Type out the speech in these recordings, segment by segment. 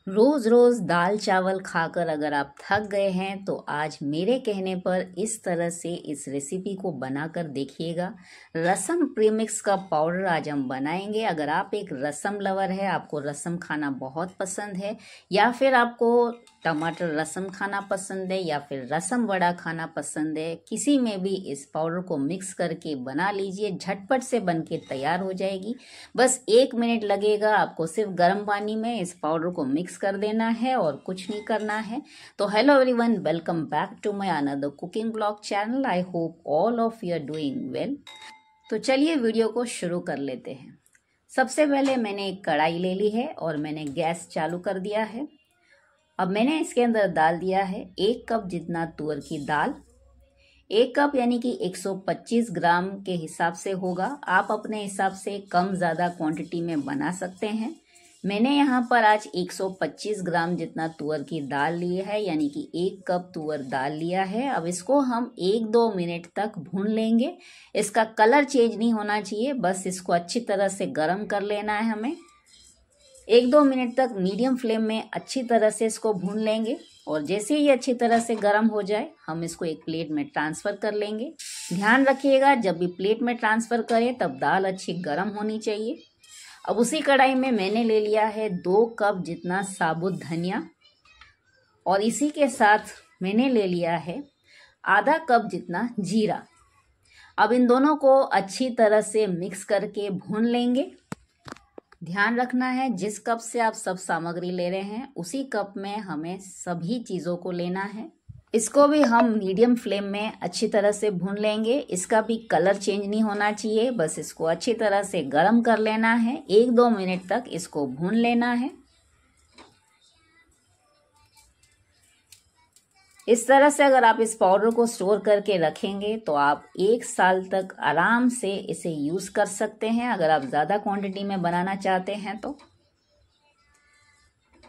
रोज रोज दाल चावल खाकर अगर आप थक गए हैं तो आज मेरे कहने पर इस तरह से इस रेसिपी को बनाकर देखिएगा। रसम प्रीमिक्स का पाउडर आज हम बनाएंगे। अगर आप एक रसम लवर है, आपको रसम खाना बहुत पसंद है, या फिर आपको टमाटर रसम खाना पसंद है, या फिर रसम वड़ा खाना पसंद है, किसी में भी इस पाउडर को मिक्स करके बना लीजिए। झटपट से बनके तैयार हो जाएगी। बस 1 मिनट लगेगा आपको। सिर्फ गर्म पानी में इस पाउडर को मिक्स कर देना है और कुछ नहीं करना है। तो hello everyone, welcome back to my another cooking blog channel. I hope all of you are doing well. तो चलिए वीडियो को शुरू कर लेते हैं। सबसे पहले मैंने एक कढ़ाई ले ली है और मैंने गैस चालू कर दिया है। अब मैंने इसके अंदर डाल दिया है 1 कप जितना तुअर की दाल। 1 कप यानी कि 125 ग्राम के हिसाब से होगा। आप अपने हिसाब से कम ज़्यादा क्वांटिटी में बना सकते हैं। मैंने यहाँ पर आज 125 ग्राम जितना तुअर की दाल ली है, यानी कि 1 कप तुअर दाल लिया है। अब इसको हम 1-2 मिनट तक भून लेंगे। इसका कलर चेंज नहीं होना चाहिए, बस इसको अच्छी तरह से गर्म कर लेना है हमें। 1-2 मिनट तक मीडियम फ्लेम में अच्छी तरह से इसको भून लेंगे और जैसे ही अच्छी तरह से गर्म हो जाए हम इसको एक प्लेट में ट्रांसफ़र कर लेंगे। ध्यान रखिएगा, जब भी प्लेट में ट्रांसफ़र करें तब दाल अच्छी गर्म होनी चाहिए। अब उसी कढ़ाई में मैंने ले लिया है 2 कप जितना साबुत धनिया और इसी के साथ मैंने ले लिया है आधा कप जितना जीरा। अब इन दोनों को अच्छी तरह से मिक्स करके भून लेंगे। ध्यान रखना है, जिस कप से आप सब सामग्री ले रहे हैं उसी कप में हमें सभी चीज़ों को लेना है। इसको भी हम मीडियम फ्लेम में अच्छी तरह से भून लेंगे। इसका भी कलर चेंज नहीं होना चाहिए, बस इसको अच्छी तरह से गर्म कर लेना है। 1-2 मिनट तक इसको भून लेना है। इस तरह से अगर आप इस पाउडर को स्टोर करके रखेंगे तो आप 1 साल तक आराम से इसे यूज कर सकते हैं, अगर आप ज़्यादा क्वांटिटी में बनाना चाहते हैं तो।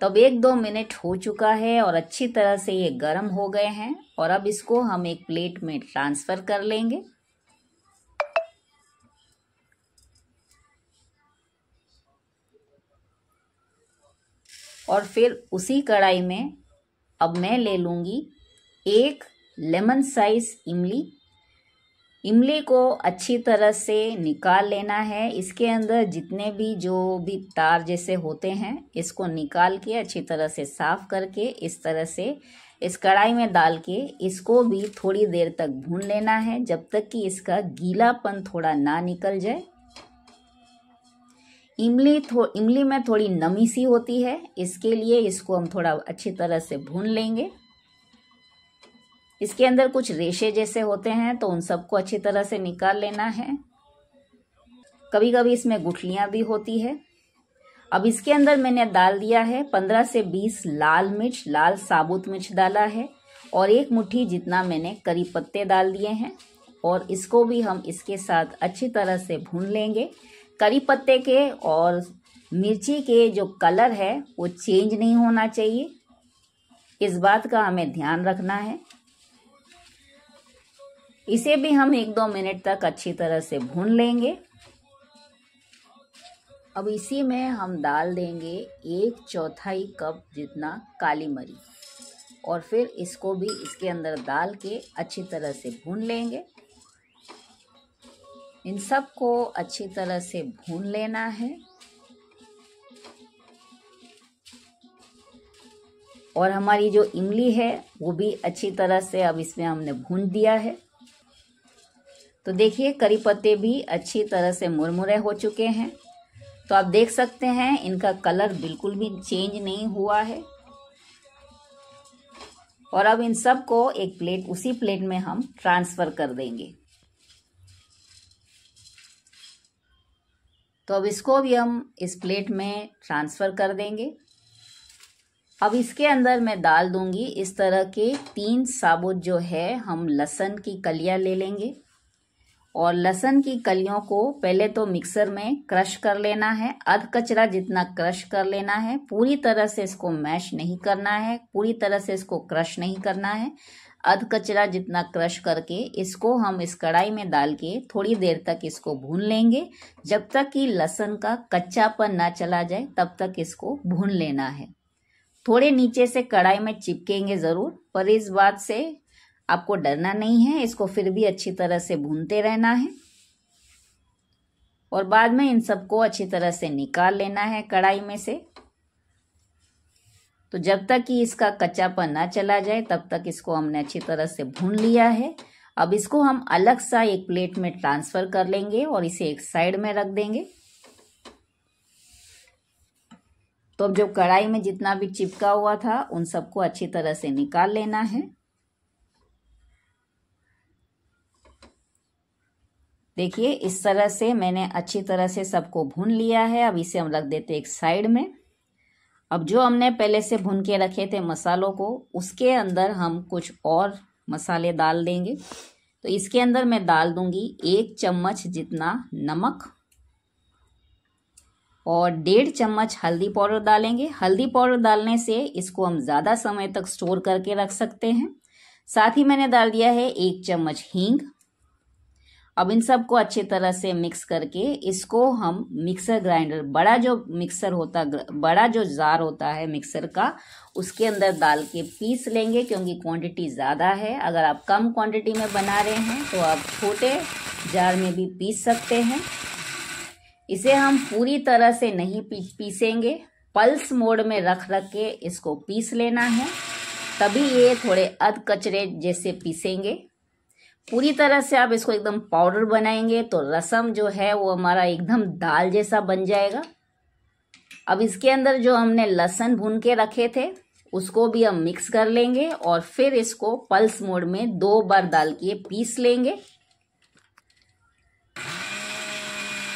तब 1-2 मिनट हो चुका है और अच्छी तरह से ये गर्म हो गए हैं और अब इसको हम एक प्लेट में ट्रांसफ़र कर लेंगे। और फिर उसी कढ़ाई में अब मैं ले लूँगी 1 लेमन साइज इमली। इमली को अच्छी तरह से निकाल लेना है। इसके अंदर जितने भी जो भी तार जैसे होते हैं इसको निकाल के अच्छी तरह से साफ करके इस तरह से इस कढ़ाई में डाल के इसको भी थोड़ी देर तक भून लेना है, जब तक कि इसका गीलापन थोड़ा ना निकल जाए। इमली में थोड़ी नमी सी होती है, इसके लिए इसको हम थोड़ा अच्छी तरह से भून लेंगे। इसके अंदर कुछ रेशे जैसे होते हैं तो उन सबको अच्छी तरह से निकाल लेना है। कभी कभी इसमें गुठलियां भी होती है। अब इसके अंदर मैंने डाल दिया है 15 से 20 लाल मिर्च, लाल साबुत मिर्च डाला है और 1 मुट्ठी जितना मैंने करी पत्ते डाल दिए हैं और इसको भी हम इसके साथ अच्छी तरह से भून लेंगे। करी पत्ते के और मिर्ची के जो कलर है वो चेंज नहीं होना चाहिए, इस बात का हमें ध्यान रखना है। इसे भी हम 1-2 मिनट तक अच्छी तरह से भून लेंगे। अब इसी में हम डाल देंगे 1/4 कप जितना काली मरी और फिर इसको भी इसके अंदर डाल के अच्छी तरह से भून लेंगे। इन सब को अच्छी तरह से भून लेना है और हमारी जो इमली है वो भी अच्छी तरह से अब इसमें हमने भून दिया है। तो देखिए करी पत्ते भी अच्छी तरह से मुरमुरे हो चुके हैं। तो आप देख सकते हैं इनका कलर बिल्कुल भी चेंज नहीं हुआ है। और अब इन सब को उसी प्लेट में हम ट्रांसफ़र कर देंगे। तो अब इसको भी हम इस प्लेट में ट्रांसफ़र कर देंगे। अब इसके अंदर मैं डाल दूंगी इस तरह के 3 साबुत जो है हम लहसुन की कलियां ले लेंगे और लहसुन की कलियों को पहले तो मिक्सर में क्रश कर लेना है। अध कचरा जितना क्रश कर लेना है, पूरी तरह से इसको मैश नहीं करना है, पूरी तरह से इसको क्रश नहीं करना है। अध कचरा जितना क्रश करके इसको हम इस कढ़ाई में डाल के थोड़ी देर तक इसको भून लेंगे, जब तक कि लहसुन का कच्चापन ना चला जाए तब तक इसको भून लेना है। थोड़े नीचे से कढ़ाई में चिपकेंगे ज़रूर, पर इस बात से आपको डरना नहीं है। इसको फिर भी अच्छी तरह से भूनते रहना है और बाद में इन सबको अच्छी तरह से निकाल लेना है कढ़ाई में से। तो जब तक कि इसका कच्चापन ना चला जाए तब तक इसको हमने अच्छी तरह से भून लिया है। अब इसको हम अलग सा एक प्लेट में ट्रांसफ़र कर लेंगे और इसे एक साइड में रख देंगे। तो अब जो कढ़ाई में जितना भी चिपका हुआ था उन सबको अच्छी तरह से निकाल लेना है। देखिए इस तरह से मैंने अच्छी तरह से सबको भून लिया है। अब इसे हम रख देते एक साइड में। अब जो हमने पहले से भून के रखे थे मसालों को, उसके अंदर हम कुछ और मसाले डाल देंगे। तो इसके अंदर मैं डाल दूंगी 1 चम्मच जितना नमक और 1.5 चम्मच हल्दी पाउडर डालेंगे। हल्दी पाउडर डालने से इसको हम ज़्यादा समय तक स्टोर करके रख सकते हैं। साथ ही मैंने डाल दिया है 1 चम्मच हींग। अब इन सबको अच्छी तरह से मिक्स करके इसको हम मिक्सर ग्राइंडर, बड़ा जो जार होता है मिक्सर का, उसके अंदर डाल के पीस लेंगे, क्योंकि क्वांटिटी ज़्यादा है। अगर आप कम क्वांटिटी में बना रहे हैं तो आप छोटे जार में भी पीस सकते हैं। इसे हम पूरी तरह से नहीं पीसेंगे, पल्स मोड में रख के इसको पीस लेना है, तभी ये थोड़े अध कचरे जैसे पीसेंगे। पूरी तरह से आप इसको एकदम पाउडर बनाएंगे तो रसम जो है वो हमारा एकदम दाल जैसा बन जाएगा। अब इसके अंदर जो हमने लहसुन भून के रखे थे उसको भी हम मिक्स कर लेंगे और फिर इसको पल्स मोड में 2 बार डाल के पीस लेंगे।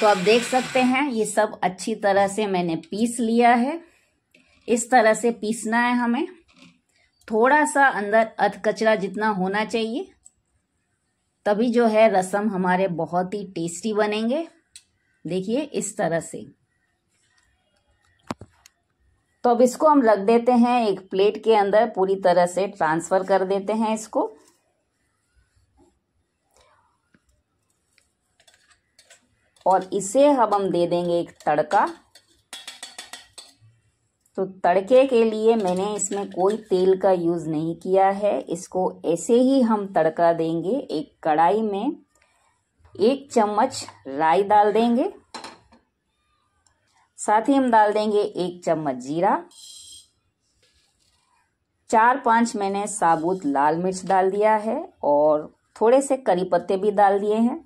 तो आप देख सकते हैं ये सब अच्छी तरह से मैंने पीस लिया है। इस तरह से पीसना है हमें, थोड़ा सा अंदर अध कचरा जितना होना चाहिए, तभी जो है रसम हमारे बहुत ही टेस्टी बनेंगे। देखिए इस तरह से। तो अब इसको हम रख देते हैं एक प्लेट के अंदर, पूरी तरह से ट्रांसफर कर देते हैं इसको। और इसे अब हम दे देंगे एक तड़का। तो तड़के के लिए मैंने इसमें कोई तेल का यूज़ नहीं किया है, इसको ऐसे ही हम तड़का देंगे। एक कढ़ाई में 1 चम्मच राई डाल देंगे, साथ ही हम डाल देंगे 1 चम्मच जीरा, 4-5 मैंने साबुत लाल मिर्च डाल दिया है और थोड़े से करी पत्ते भी डाल दिए हैं।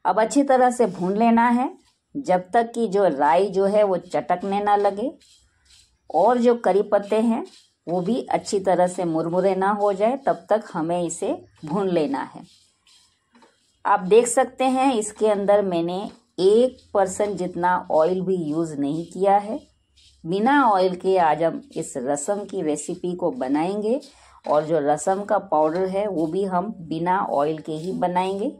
अब अच्छी तरह से भून लेना है जब तक कि जो राई जो है वो चटकने ना लगे और जो करी पत्ते हैं वो भी अच्छी तरह से मुरमुरे ना हो जाए, तब तक हमें इसे भून लेना है। आप देख सकते हैं इसके अंदर मैंने 1% जितना ऑयल भी यूज़ नहीं किया है। बिना ऑयल के आज हम इस रसम की रेसिपी को बनाएंगे और जो रसम का पाउडर है वो भी हम बिना ऑयल के ही बनाएंगे।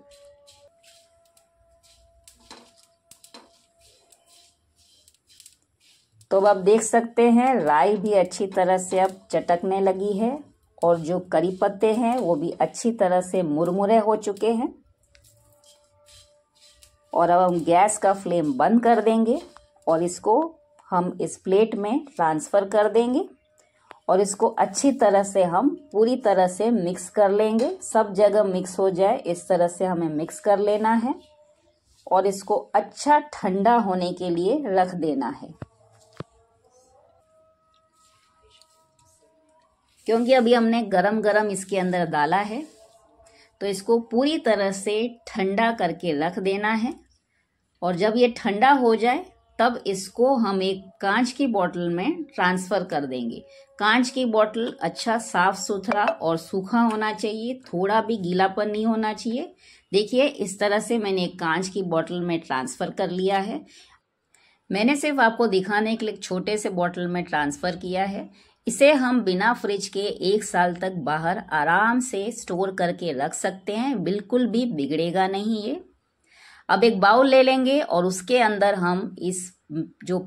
तो अब आप देख सकते हैं राई भी अच्छी तरह से अब चटकने लगी है और जो करी पत्ते हैं वो भी अच्छी तरह से मुरमुरे हो चुके हैं। और अब हम गैस का फ्लेम बंद कर देंगे और इसको हम इस प्लेट में ट्रांसफ़र कर देंगे और इसको अच्छी तरह से हम पूरी तरह से मिक्स कर लेंगे। सब जगह मिक्स हो जाए इस तरह से हमें मिक्स कर लेना है और इसको अच्छा ठंडा होने के लिए रख देना है, क्योंकि अभी हमने गरम गरम इसके अंदर डाला है। तो इसको पूरी तरह से ठंडा करके रख देना है और जब ये ठंडा हो जाए तब इसको हम एक कांच की बोतल में ट्रांसफ़र कर देंगे। कांच की बोतल अच्छा साफ सुथरा और सूखा होना चाहिए, थोड़ा भी गीलापन नहीं होना चाहिए। देखिए इस तरह से मैंने एक कांच की बोतल में ट्रांसफ़र कर लिया है। मैंने सिर्फ आपको दिखाने के लिए एक छोटे से बोतल में ट्रांसफ़र किया है। इसे हम बिना फ्रिज के 1 साल तक बाहर आराम से स्टोर करके रख सकते हैं, बिल्कुल भी बिगड़ेगा नहीं ये। अब एक बाउल ले लेंगे और उसके अंदर हम इस जो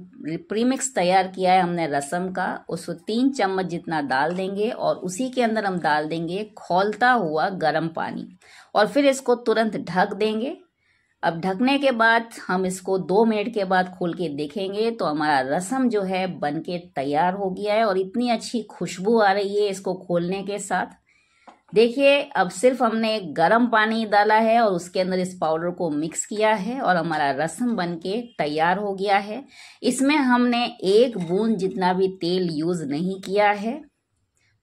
प्रीमिक्स तैयार किया है हमने रसम का, उसको 3 चम्मच जितना डाल देंगे और उसी के अंदर हम डाल देंगे खौलता हुआ गर्म पानी और फिर इसको तुरंत ढक देंगे। अब ढकने के बाद हम इसको 2 मिनट के बाद खोल के देखेंगे तो हमारा रसम जो है बन के तैयार हो गया है और इतनी अच्छी खुशबू आ रही है इसको खोलने के साथ। देखिए अब सिर्फ हमने गर्म पानी डाला है और उसके अंदर इस पाउडर को मिक्स किया है और हमारा रसम बन के तैयार हो गया है। इसमें हमने 1 बूंद जितना भी तेल यूज़ नहीं किया है।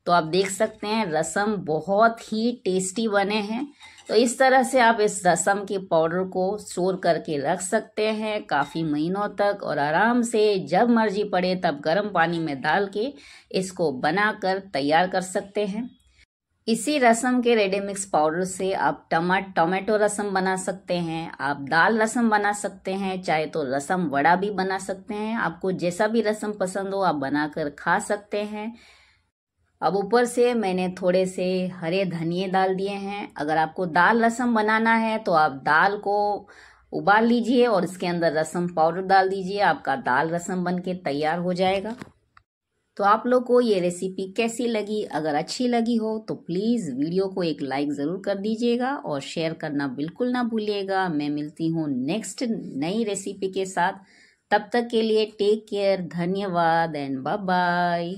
तो आप देख सकते हैं रसम बहुत ही टेस्टी बने हैं। तो इस तरह से आप इस रसम के पाउडर को स्टोर करके रख सकते हैं काफ़ी महीनों तक और आराम से जब मर्जी पड़े तब गर्म पानी में डाल के इसको बनाकर तैयार कर सकते हैं। इसी रसम के रेडी मिक्स पाउडर से आप टमाटो रसम बना सकते हैं, आप दाल रसम बना सकते हैं, चाहे तो रसम वड़ा भी बना सकते हैं। आपको जैसा भी रसम पसंद हो आप बनाकर खा सकते हैं। अब ऊपर से मैंने थोड़े से हरे धनिए डाल दिए हैं। अगर आपको दाल रसम बनाना है तो आप दाल को उबाल लीजिए और इसके अंदर रसम पाउडर डाल दीजिए, आपका दाल रसम बन के तैयार हो जाएगा। तो आप लोग को ये रेसिपी कैसी लगी? अगर अच्छी लगी हो तो प्लीज़ वीडियो को एक लाइक ज़रूर कर दीजिएगा और शेयर करना बिल्कुल ना भूलिएगा। मैं मिलती हूँ नेक्स्ट नई रेसिपी के साथ। तब तक के लिए टेक केयर, धन्यवाद एंड बाय बाय।